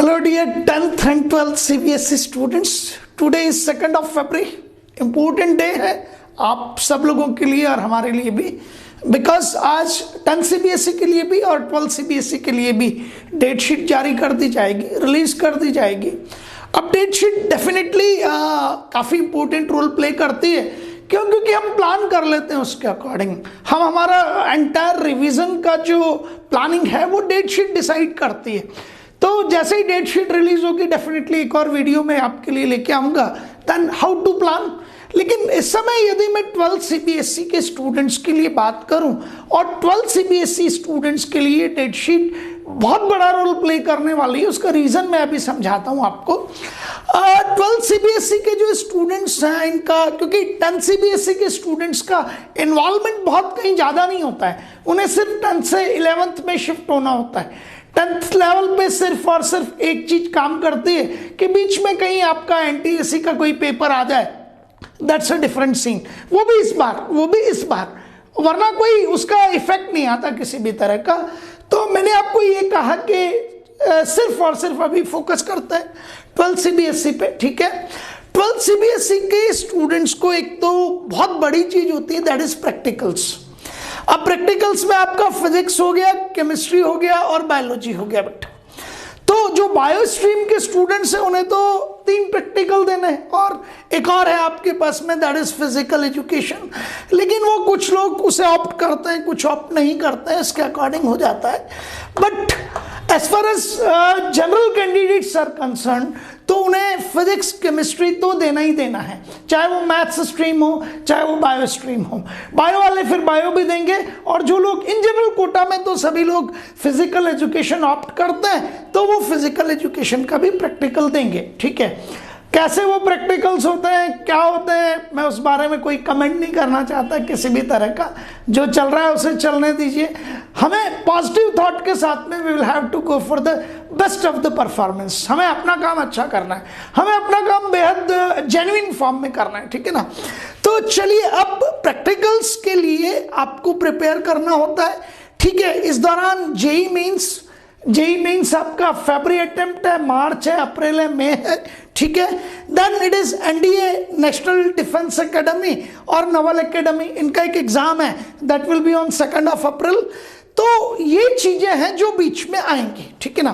Hello dear 10th and 12th CBSE students. Today is 2nd of February. Important day है आप सब लोगों के लिए और हमारे लिए भी, बिकॉज आज 10th CBSE के लिए भी और 12th CBSE के लिए भी डेट शीट जारी कर दी जाएगी, रिलीज कर दी जाएगी। अब डेट शीट डेफिनेटली काफ़ी इंपॉर्टेंट रोल प्ले करती है, क्यों? क्योंकि हम प्लान कर लेते हैं उसके अकॉर्डिंग। हम हमारा एंटायर रिवीजन का जो प्लानिंग है वो डेट शीट डिसाइड करती है। तो जैसे ही डेट शीट रिलीज होगी डेफिनेटली एक और वीडियो में आपके लिए लेके आऊँगा देन हाउ टू प्लान। लेकिन इस समय यदि मैं 12th CBSE के स्टूडेंट्स के लिए बात करूं और 12th CBSE स्टूडेंट्स के लिए डेट शीट बहुत बड़ा रोल प्ले करने वाली है, उसका रीज़न मैं अभी समझाता हूं आपको। 12th CBSE के जो स्टूडेंट्स हैं इनका, क्योंकि 10th CBSE के स्टूडेंट्स का इन्वॉल्वमेंट बहुत कहीं ज़्यादा नहीं होता है, उन्हें सिर्फ 10th से 11th में शिफ्ट होना होता है। 10th लेवल पे सिर्फ और सिर्फ एक चीज काम करती है कि बीच में कहीं आपका NTSC का कोई पेपर आ जाए, दैट्स अ डिफरेंट सीन। वो भी इस बार, वरना कोई उसका इफेक्ट नहीं आता किसी भी तरह का। तो मैंने आपको ये कहा कि सिर्फ और सिर्फ अभी फोकस करते हैं 12th CBSE पे, ठीक है। 12th CBSE के स्टूडेंट्स को एक तो बहुत बड़ी चीज होती है, दैट इज प्रैक्टिकल्स। अब प्रैक्टिकल्स में आपका फिजिक्स हो गया, केमिस्ट्री हो गया और बायोलॉजी हो गया बेटा। तो जो बायो स्ट्रीम के स्टूडेंट्स हैं उन्हें तो 3 प्रैक्टिकल देने हैं और एक और है आपके पास में, दैट इज फिजिकल एजुकेशन। लेकिन वो कुछ लोग उसे ऑप्ट करते हैं, कुछ ऑप्ट नहीं करते हैं, इसके अकॉर्डिंग हो जाता है। But as far as general candidates are concern, तो उन्हें फिजिक्स केमिस्ट्री तो देना ही देना है, चाहे वो मैथ्स स्ट्रीम हो चाहे वो बायो स्ट्रीम हो। बायो वाले फिर बायो भी देंगे, और जो लोग इन जनरल कोटा में तो सभी लोग फिजिकल एजुकेशन ऑप्ट करते हैं तो वो फिजिकल एजुकेशन का भी प्रैक्टिकल देंगे, ठीक है। कैसे वो प्रैक्टिकल्स होते हैं, क्या होते हैं, मैं उस बारे में कोई कमेंट नहीं करना चाहता किसी भी तरह का। जो चल रहा है उसे चलने दीजिए। हमें पॉजिटिव थॉट के साथ में we will have to go for the best of the performance. हमें अपना काम अच्छा करना है, हमें अपना काम बेहद जेन्युइन फॉर्म में करना है, ठीक है ना। तो चलिए, अब प्रैक्टिकल्स के लिए आपको प्रिपेयर करना होता है, ठीक है। इस दौरान जेई मीन्स आपका फरवरी अटेम्प्ट है, मार्च है, अप्रैल है, मई है, ठीक है। Then it is NDA national defence academy और नवल एकेडमी, इनका एक एग्जाम है, that will be on 2nd of April। तो ये चीजें हैं जो बीच में आएंगी, ठीक है ना।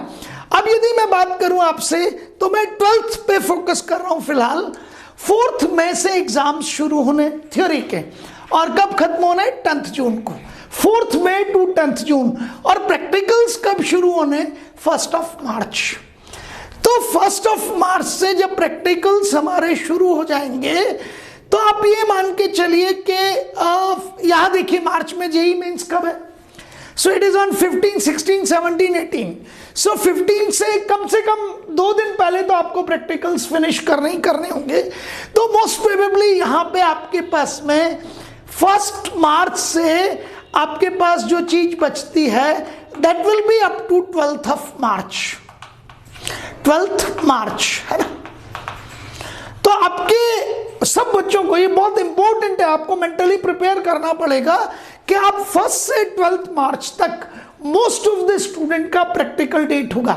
अब यदि मैं बात करूं आपसे, तो मैं 12th पे फोकस कर रहा हूं फिलहाल। 4th मई से एग्जाम शुरू होने थ्योरी के, और कब खत्म होने, 10th जून को। 4th मई टू 10th जून। और प्रैक्टिकल्स कब शुरू होने, 1st of March। तो 1st of March से जब प्रैक्टिकल्स हमारे शुरू हो जाएंगे, तो आप ये मान के चलिए कि यहां देखिए मार्च में जेई मीन्स कब है, सो इट इज ऑन 15, 16, 17, 18। सो 15 से कम 2 दिन पहले तो आपको प्रैक्टिकल्स फिनिश करने ही करने होंगे। तो मोस्ट प्रोबेबली यहां पे आपके पास में 1st March से आपके पास जो चीज बचती है that will be up to 12th of March। 12th March है ना। तो आपके सब बच्चों को ये बहुत इंपॉर्टेंट है, आपको मेंटली प्रिपेयर करना पड़ेगा कि आप 1st से 12th March तक मोस्ट ऑफ द स्टूडेंट का प्रैक्टिकल डेट होगा।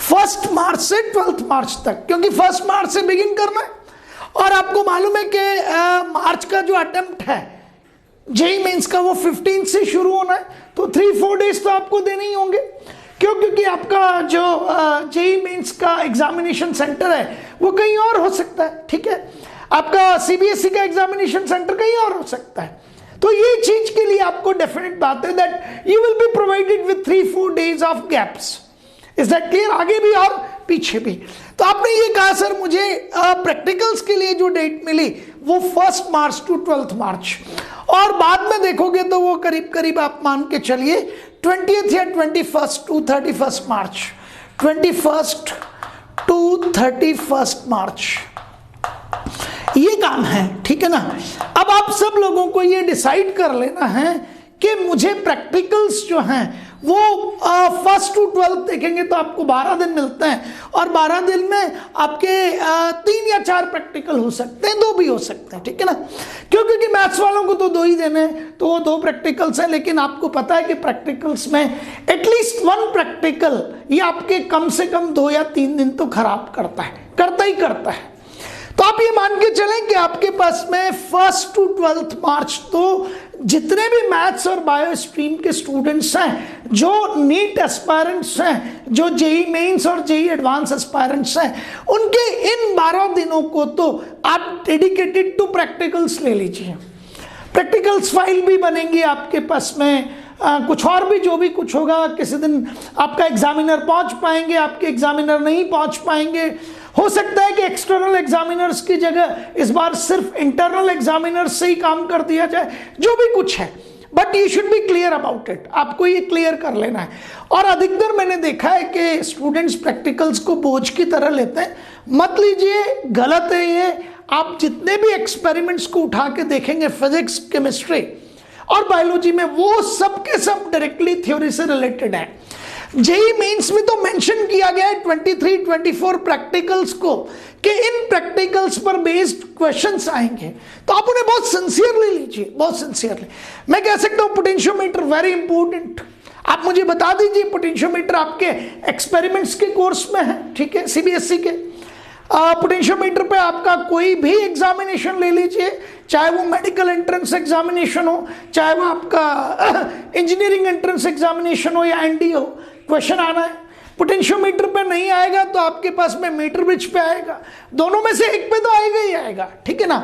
1st March से 12th March तक, क्योंकि 1st March से बिगिन करना है। और आपको मालूम है कि मार्च का जो अटेम्प्ट है जेई मेंस का, वो 15 से शुरू होना है, तो 3-4 डेज तो आपको देने ही होंगे। क्यों? क्योंकि आपका जो जेई मेंस का एग्जामिनेशन सेंटर है वो कहीं और हो सकता है, ठीक है। आपका CBSE का एग्जामिनेशन सेंटर कहीं और हो सकता है। तो ये चीज के लिए आपको डेफिनेट बात है that you will be provided with 3-4 days of gaps. Is that clear? आगे भी और पीछे भी। तो आपने ये कहा सर मुझे प्रैक्टिकल्स के लिए जो डेट मिली वो 1st March to 12th March, और बाद में देखोगे तो वो करीब करीब आप मान के चलिए 20th या 21st to 31st March, 21st to 31st March ये काम है, ठीक है ना। अब आप सब लोगों को ये डिसाइड कर लेना है कि मुझे प्रैक्टिकल्स जो हैं वो 1st to 12th देखेंगे तो आपको 12 दिन मिलते हैं, और 12 दिन में आपके 3 या 4 प्रैक्टिकल हो सकते हैं, 2 भी हो सकते हैं, ठीक है ना। क्योंकि मैथ्स वालों को तो 2 ही देने हैं, तो वो 2 प्रैक्टिकल्स हैं। लेकिन आपको पता है कि प्रैक्टिकल्स में एटलीस्ट 1 प्रैक्टिकल ये आपके कम से कम 2 या 3 दिन तो खराब करता है, करता ही करता है। तो आप ये मान के चलें कि आपके पास में 1st to 12th मार्च तो जितने भी मैथ्स और बायो स्ट्रीम के स्टूडेंट्स हैं, जो नीट एस्पायरेंट्स हैं, जो जेई मेंस और जेई एडवांस एस्पायरेंट्स हैं, उनके इन 12 दिनों को तो आप डेडिकेटेड टू प्रैक्टिकल्स ले लीजिए। प्रैक्टिकल्स फाइल भी बनेंगी आपके पास में, कुछ और भी जो भी कुछ होगा। किसी दिन आपका एग्जामिनर पहुंच पाएंगे, आपके एग्जामिनर नहीं पहुंच पाएंगे। हो सकता है कि एक्सटर्नल एग्जामिनर्स की जगह इस बार सिर्फ इंटरनल एग्जामिनर्स से ही काम कर दिया जाए, जो भी कुछ है। But you should be clear about it, आपको ये क्लियर कर लेना है। और अधिकतर मैंने देखा है कि स्टूडेंट्स प्रैक्टिकल्स को बोझ की तरह लेते हैं। मत लीजिए, गलत है ये। आप जितने भी एक्सपेरिमेंट्स को उठा के देखेंगे फिजिक्स, केमिस्ट्री और बायोलॉजी में, वो सब के सब डायरेक्टली थ्योरी से रिलेटेड है। जेई मेंस में तो मेंशन किया गया है 23-24 प्रैक्टिकल्स को, कि इन प्रैक्टिकल्स पर बेस्ड क्वेश्चंस आएंगे, तो आप उन्हें बहुत सिंसियरली लीजिए, बहुत सिंसियरली। मैं कह सकता हूं पोटेंशियोमीटर वेरी इंपॉर्टेंट। आप मुझे बता दीजिए पोटेंशियोमीटर आपके एक्सपेरिमेंट्स के कोर्स में है, ठीक है, सीबीएसई के। पोटेंशियोमीटर पे आपका कोई भी एग्जामिनेशन ले लीजिए, चाहे वो मेडिकल एंट्रेंस एग्जामिनेशन हो, चाहे वो आपका इंजीनियरिंग एंट्रेंस एग्जामिनेशन हो या एनडी हो, क्वेश्चन आना है। पोटेंशियोमीटर पे नहीं आएगा तो आपके पास में मीटर ब्रिज पे आएगा, दोनों में से एक पे तो आएगा ही आएगा, ठीक है ना।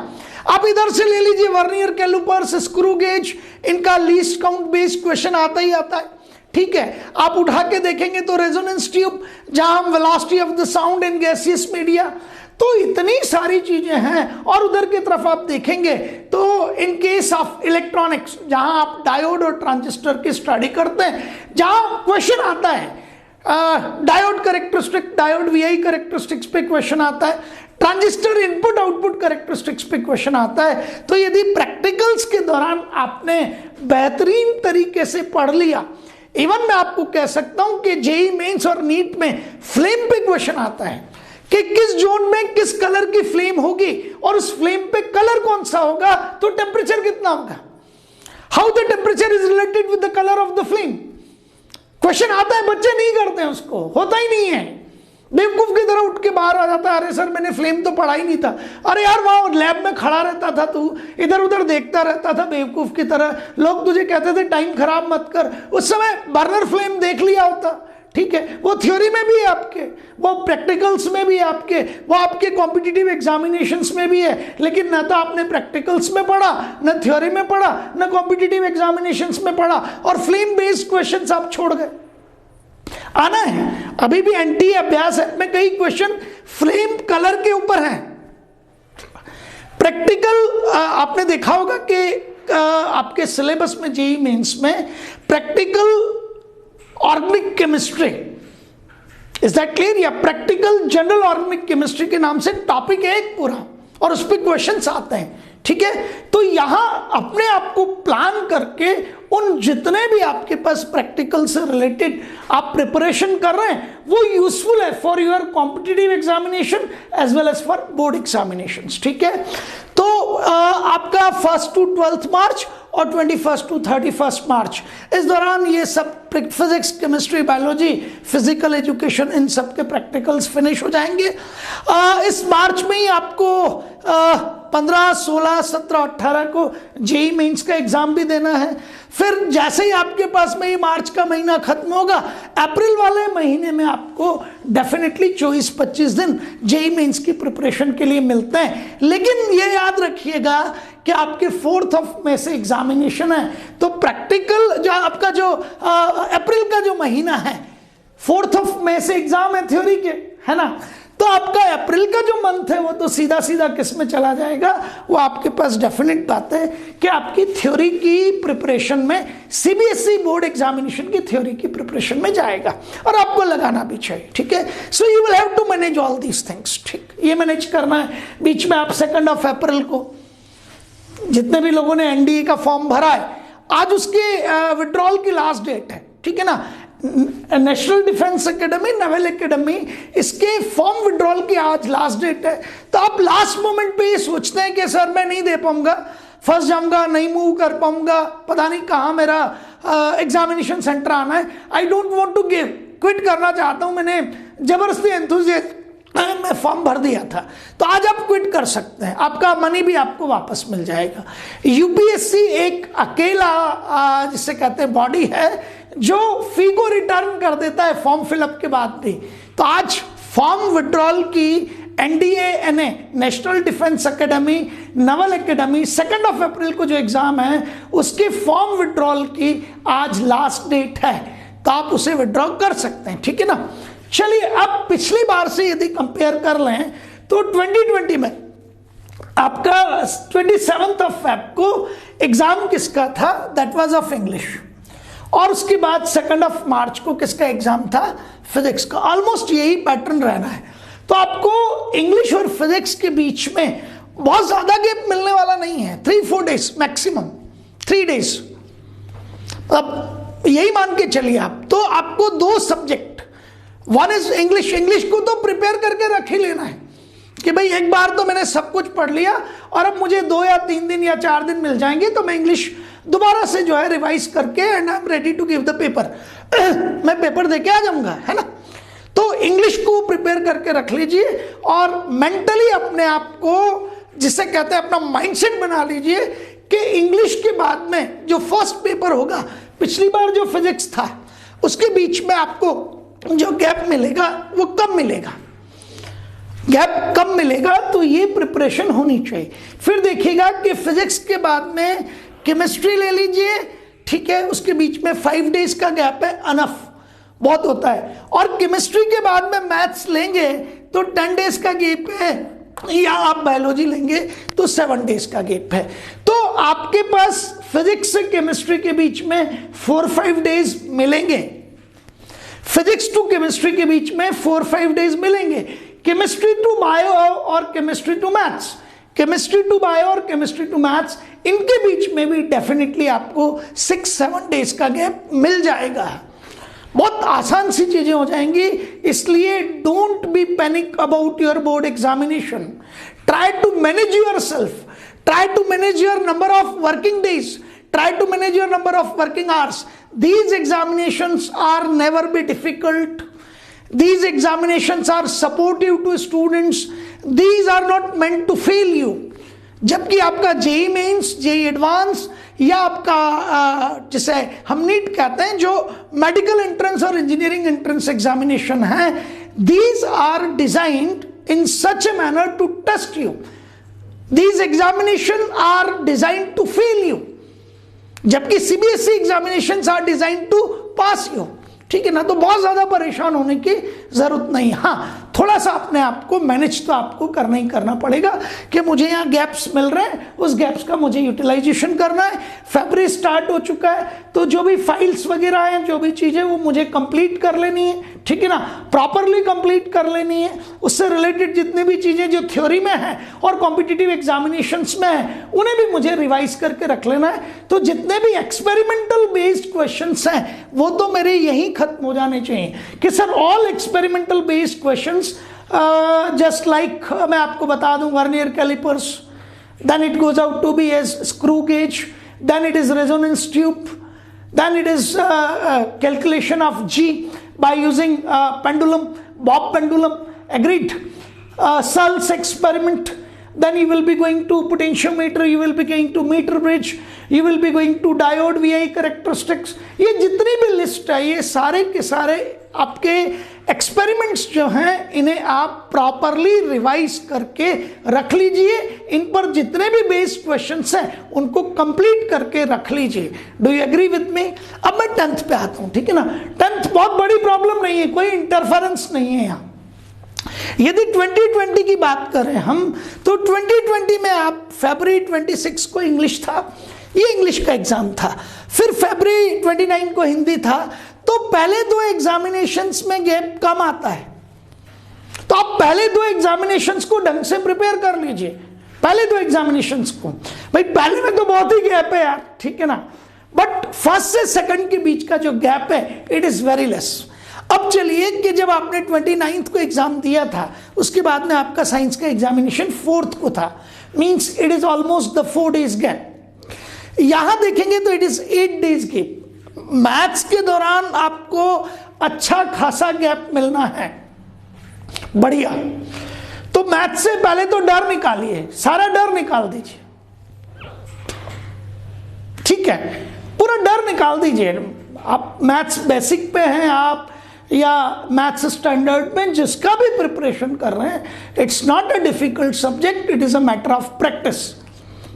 आप इधर से ले लीजिए वर्नियर कैलिपर्स, स्क्रू गेज, इनका लीस्ट काउंट बेस्ड क्वेश्चन आता ही आता है, ठीक है। आप उठा के देखेंगे तो रेजोनेंस ट्यूब, जहां हम velocity of the sound in gaseous media, तो इतनी सारी चीजें हैं। और उधर की तरफ आप देखेंगे तो इन केस ऑफ इलेक्ट्रॉनिक्स, जहां आप डायोड और ट्रांजिस्टर की स्टडी करते हैं, जहां क्वेश्चन आता है diode characteristic, diode VI characteristics पे क्वेश्चन आता है, ट्रांजिस्टर इनपुट आउटपुट कैरेक्टरिस्टिक्स पे क्वेश्चन आता है। तो यदि प्रैक्टिकल्स के दौरान आपने बेहतरीन तरीके से पढ़ लिया, इवन मैं आपको कह सकता हूं कि जेई मेंस और नीट में फ्लेम पे क्वेश्चन आता है कि किस जोन में किस कलर की फ्लेम होगी, और उस फ्लेम पे कलर कौन सा होगा तो टेम्परेचर कितना होगा, how the temperature is related with the colour of the flame. Question आता है, बच्चे नहीं करते हैं उसको, होता ही नहीं है, बेवकूफ की तरह उठ के बाहर आ जाता है, अरे सर मैंने फ्लेम तो पढ़ा ही नहीं था। अरे यार वहां लैब में खड़ा रहता था, तू इधर उधर देखता रहता था बेवकूफ की तरह, लोग तुझे कहते थे टाइम खराब मत कर, उस समय बर्नर फ्लेम देख लिया होता, ठीक है। वो थ्योरी में भी है आपके, वो प्रैक्टिकल्स में भी है आपके, वो आपके कॉम्पिटिटिव एग्जामिनेशंस में भी है। लेकिन न तो आपने प्रैक्टिकल्स में पढ़ा, न थ्योरी में पढ़ा, न कॉम्पिटिटिव एग्जामिनेशंस में पढ़ा, और फ्लेम बेस्ड क्वेश्चंस आप छोड़ गए। आना है, अभी भी एनटी अभ्यास में कई क्वेश्चन फ्लेम कलर के ऊपर हैं। प्रैक्टिकल आपने देखा होगा कि आपके सिलेबस में जेईई मेंस में practical organic chemistry, is that clear, या प्रैक्टिकल जनरल ऑर्गेनिक केमिस्ट्री के नाम से टॉपिक है एक पूरा, और उस पर क्वेश्चंस आते हैं, ठीक है। तो यहां अपने आप को प्लान करके उन जितने भी आपके पास प्रैक्टिकल से रिलेटेड आप प्रिपरेशन कर रहे हैं, वो यूजफुल है for your competitive examination as well as for board examinations, ठीक है। तो आपका 1st to 12th मार्च और 21st to 31st मार्च, इस दौरान ये सब physics, chemistry, biology, physical education, इन सब के प्रैक्टिकल्स फिनिश हो जाएंगे। इस मार्च में ही आपको 15, 16, 17, 18 को जेईई मेंस का एग्जाम भी देना है। फिर जैसे ही आपके पास में ये मार्च का महीना खत्म होगा, अप्रैल वाले महीने में आपको डेफिनेटली 24-25 दिन जेईई मेंस की प्रिपरेशन के लिए मिलते हैं। लेकिन ये याद रखिएगा कि आपके 4 मई से एग्जामिनेशन है, तो प्रैक्टिकल जो आपका जो अप्रैल का जो महीना है, 4 मई से एग्जाम है थ्योरी के, है ना। तो आपका अप्रैल का जो मंथ है वो तो सीधा सीधा किस में चला जाएगा, वो आपके पास डेफिनेट बात है कि आपकी थ्योरी की प्रिपरेशन में, सीबीएसई बोर्ड एग्जामिनेशन की थ्योरी की प्रिपरेशन में जाएगा, और आपको लगाना भी चाहिए, ठीक है। So you will have to manage all these things, ठीक, ये मैनेज करना है। बीच में आप 2 अप्रैल को जितने भी लोगों ने एनडीए का फॉर्म भरा है, आज उसके विड्रॉल की लास्ट डेट है, ठीक है ना। National defence academy, naval academy, इसके फॉर्म विड्रॉल की आज लास्ट डेट है। तो आप लास्ट मोमेंट पे ये सोचते हैं कि सर मैं नहीं दे पाऊंगा, फंस जाऊंगा, नहीं मूव कर पाऊंगा, पता नहीं कहाँ मेरा एग्जामिनेशन सेंटर आना है, I don't want to give, quit करना चाहता हूं, मैंने जबरदस्ती एंथुसियास्ट मैं फॉर्म भर दिया था। तो आज आप क्विट कर सकते हैं, आपका मनी भी आपको वापस मिल जाएगा। यूपीएससी एक अकेला जिसे कहते हैं बॉडी है जो फी को रिटर्न कर देता है फॉर्म फिलअप के बाद भी। तो आज फॉर्म विड्रॉल की NDA-NA, national defence academy, naval academy, 2 अप्रैल को जो एग्जाम है उसके फॉर्म विड्रॉल की आज लास्ट डेट है, तो आप उसे विड्रॉ कर सकते हैं, ठीक है ना। चलिए अब पिछली बार से यदि कंपेयर कर लें तो 2020 में आपका 27 फेब को एग्जाम किसका था, दैट वाज ऑफ इंग्लिश, और उसके बाद 2 मार्च को किसका एग्जाम था, फिजिक्स का। ऑलमोस्ट यही पैटर्न रहना है। तो आपको इंग्लिश और फिजिक्स के बीच में बहुत ज्यादा गैप मिलने वाला नहीं है, 3-4 डेज मैक्सिमम, 3 डेज। अब यही मान के चलिए आप, तो आपको 2 subject, one is English, English को तो प्रिपेयर करके रख ही लेना है कि भाई एक बार तो मैंने सब कुछ पढ़ लिया और अब मुझे 2 या 3 दिन या 4 दिन मिल जाएंगे तो मैं इंग्लिश दोबारा से जो है रिवाइज करके and I am ready to give the paper, मैं पेपर देके आ जाऊंगा, है ना। तो इंग्लिश को प्रिपेयर करके रख लीजिए और मेंटली अपने आप को, जिसे कहते हैं अपना माइंडसेट बना लीजिए कि इंग्लिश के बाद में जो फर्स्ट पेपर होगा, पिछली बार जो फिजिक्स था उसके बीच में आपको जो गैप मिलेगा वो कम मिलेगा, गैप कम मिलेगा, तो ये प्रिपरेशन होनी चाहिए। फिर देखिएगा कि फिजिक्स के बाद में केमिस्ट्री ले लीजिए, ठीक है, उसके बीच में 5 डेज का गैप है, अनफ बहुत होता है, और केमिस्ट्री के बाद में मैथ्स लेंगे तो 10 डेज का गैप है, या आप बायोलॉजी लेंगे तो 7 डेज का गैप है। तो आपके पास फिजिक्स से केमिस्ट्री के बीच में 4-5 डेज मिलेंगे, फिजिक्स टू केमिस्ट्री के बीच में 4-5 डेज मिलेंगे, केमिस्ट्री टू बायो और chemistry to maths, chemistry to bio और केमिस्ट्री टू मैथ्स, इनके बीच में भी डेफिनेटली आपको 6-7 डेज का गैप मिल जाएगा। बहुत आसान सी चीजें हो जाएंगी, इसलिए don't be panic about your board examination, try to manage yourself, try to manage your number of working days, try to manage your number of working hours. These examinations are never be difficult. These examinations are supportive to students. These are not meant to fail you. जबकि आपका JEE mains, JEE advance या आपका जिसे हम NEET कहते हैं, जो medical entrance और इंजीनियरिंग एंट्रेंस एग्जामिनेशन है, these are designed in such a manner to test you. These examinations are designed to fail you. जबकि CBSE examinations are design to pass you, ठीक है ना। तो बहुत ज्यादा परेशान होने की जरूरत नहीं। हाँ, थोड़ा सा अपने आप को मैनेज तो आपको करना ही करना पड़ेगा कि मुझे यहाँ गैप्स मिल रहे हैं, उस गैप्स का मुझे यूटिलाइजेशन करना है। फरवरी स्टार्ट हो चुका है, तो जो भी फाइल्स वगैरह हैं, जो भी चीजें, वो मुझे कंप्लीट कर लेनी है, ठीक है ना, प्रॉपरली कंप्लीट कर लेनी है। उससे रिलेटेड जितनी भी चीजें जो थ्योरी में है और कॉम्पिटिटिव एग्जामिनेशंस में है, उन्हें भी मुझे रिवाइज करके रख लेना है। तो जितने भी एक्सपेरिमेंटल बेस्ड क्वेश्चंस हैं वो तो मेरे यहीं खत्म हो जाने चाहिए कि sir all experimental based questions, just like मैं आपको बता दूं, vernier callipers, then it goes out to be as screw gauge, then it is resonance tube, then it is calculation of G by using pendulum, Bob pendulum, agreed. Searle's experiment, then you will be going to potentiometer, you will be going to meter bridge, you will be going to diode VI characteristics. ये जितनी भी list है, ये सारे के सारे आपके experiments जो हैं, इन्हें आप प्रॉपरली रिवाइज करके रख लीजिए। इन पर जितने भी बेस्ड क्वेश्चंस हैं उनको कंप्लीट करके रख लीजिए। Do you agree with me? अब मैं 10th पे आता हूं, ठीक है ना। 10th बहुत बड़ी प्रॉब्लम नहीं है, कोई इंटरफेरेंस नहीं है यहाँ। यदि 2020 की बात करें हम, तो 2020 में आप फरवरी 26 को इंग्लिश था, ये इंग्लिश का एग्जाम था, फिर फरवरी 29 को हिंदी था। तो पहले 2 एग्जामिनेशंस में गैप कम आता है, तो आप पहले 2 एग्जामिनेशंस को ढंग से प्रिपेयर कर लीजिए। पहले 2 एग्जामिनेशंस को, भाई पहले में तो बहुत ही गैप है यार, ठीक है ना। बट फर्स्ट से सेकंड के बीच का जो गैप है इट इज वेरी लेस। अब चलिए कि जब आपने 29th को एग्जाम दिया था, उसके बाद में आपका साइंस का एग्जामिनेशन 4th को था, means it is almost the 4 days gap. यहां देखेंगे तो it is 8 days gap. Maths के दौरान आपको अच्छा खासा गैप मिलना है, बढ़िया। तो मैथ्स से पहले तो डर निकालिए, सारा डर निकाल दीजिए, ठीक है, पूरा डर निकाल दीजिए। आप मैथ्स बेसिक पे हैं आप या मैथ्स स्टैंडर्ड में जिसका भी प्रिपरेशन कर रहे हैं, it's not a difficult subject, it is a matter of practice,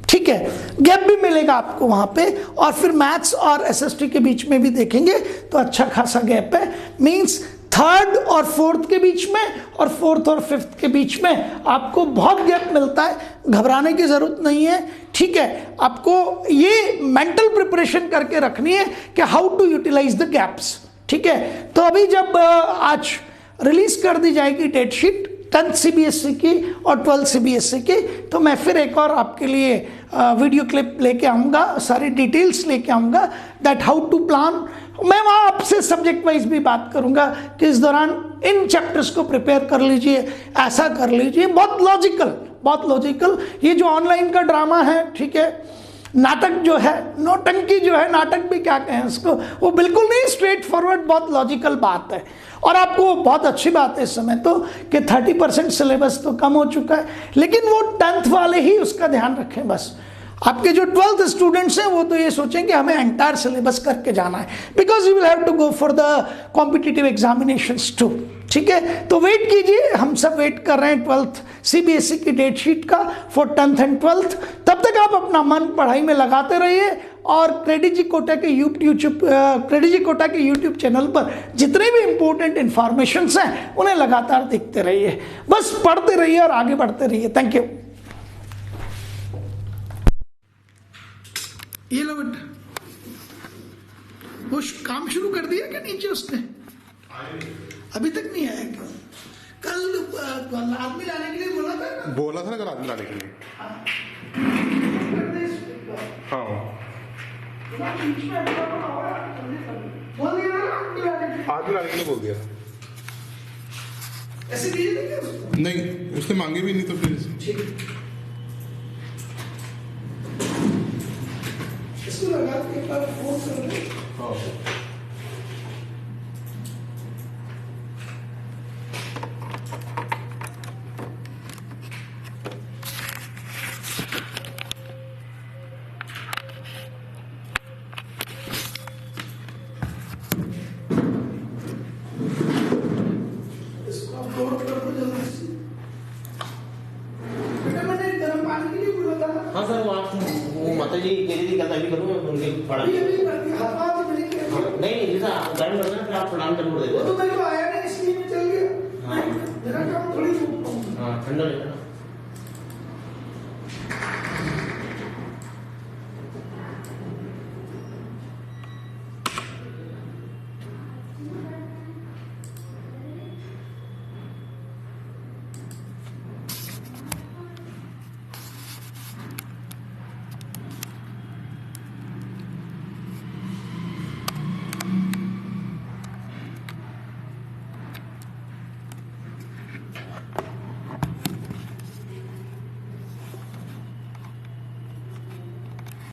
ठीक है। गैप भी मिलेगा आपको वहां पे, और फिर मैथ्स और एसएसटी के बीच में भी देखेंगे तो अच्छा खासा गैप है। मींस 3rd और 4th के बीच में और 4th और 5th के बीच में आपको बहुत गैप मिलता है, घबराने की जरूरत नहीं है, ठीक है। आपको ये मेंटल प्रिपरेशन करके रखनी है कि how to utilise the gaps, ठीक है। तो अभी जब आज रिलीज कर दी जाएगी डेट शीट 10th CBSE की और 12th CBSE की, तो मैं फिर एक और आपके लिए वीडियो क्लिप लेके आऊँगा, सारी डिटेल्स लेके आऊँगा दैट हाउ टू प्लान। मैं वहाँ आपसे सब्जेक्ट वाइज भी बात करूँगा कि इस दौरान इन चैप्टर्स को प्रिपेयर कर लीजिए, ऐसा कर लीजिए, बहुत लॉजिकल। ये जो ऑनलाइन का ड्रामा है, ठीक है, नाटक जो है, नौटंकी जो है, नाटक भी क्या कहें उसको, वो बिल्कुल नहीं, स्ट्रेट फॉरवर्ड बहुत लॉजिकल बात है। और आपको बहुत अच्छी बात है इस समय तो कि 30% सिलेबस तो कम हो चुका है, लेकिन वो 10th वाले ही उसका ध्यान रखें बस। आपके जो 12th स्टूडेंट्स हैं वो तो ये सोचें कि हमें एंटायर सिलेबस करके जाना है, because you will have to go for the competitive examinations too, ठीक है। तो वेट कीजिए, हम सब वेट कर रहे हैं 12th CBSE की डेट शीट का फॉर 10th एंड 12th। तब तक आप अपना मन पढ़ाई में लगाते रहिए और क्रेडिट जी कोटा के यूट्यूब चैनल पर जितने भी इंपॉर्टेंट इंफॉर्मेशंस हैं उन्हें लगातार देखते रहिए, बस पढ़ते रहिए और आगे बढ़ते रहिए। Thank you. ये लो बेटा, वो काम शुरू कर दिया क्या नीचे उसने? अभी तक नहीं आया क्या? कल आदमी लाने के लिए बोला था ना कल आदमी लाने के लिए। हाँ आदमी लाने के लिए बोल दिया। ऐसे नहीं, उसने मांगे भी नहीं तो फिर इसको लगा के एक बार फोन कर ले। इसको आप गौर कर दो जल्दी से। बेटा मैंने गर्म पानी के लिए बोला था। हाँ सर, वो माता जी कह रही थी कल अभी करूँ उनके पढ़ा नहीं जैसा गर्म करना फिर आप प्रणाम कर दे। वो तो मेरे को आया नहीं इसलिए मैं चल गया। हाँ मेरा काम थोड़ी। हाँ ठंडा रहता है।